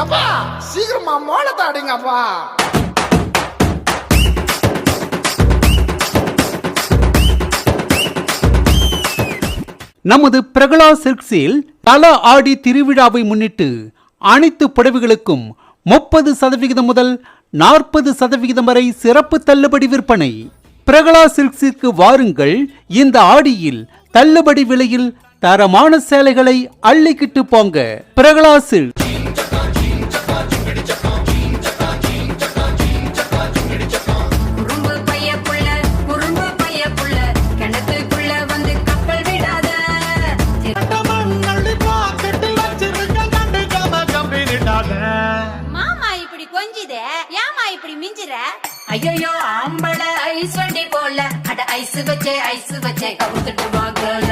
எப்பா சீக்கிரமா மோளத்தை அடிங்கப்பா. நமது பிரகலா சில்க்ஸில் தல ஆடி திருவிழாவை முன்னிட்டு அனைத்து புடவைகளுக்கும் 30% முதல் 40% வரை சிறப்பு தள்ளுபடி விற்பனை. பிரகலா சில்க்ஸிற்கு வாருங்கள். இந்த ஆடியில் தள்ளுபடி விலையில் தரமான சேலைகளை அள்ளிக்கிட்டு போங்க. பிரகலா சில்க். ஐயோ ஆம்பள ஐஸ் வண்டி போல அட ஐஸ் வச்சே கவுத்துட்டு வாங்கல.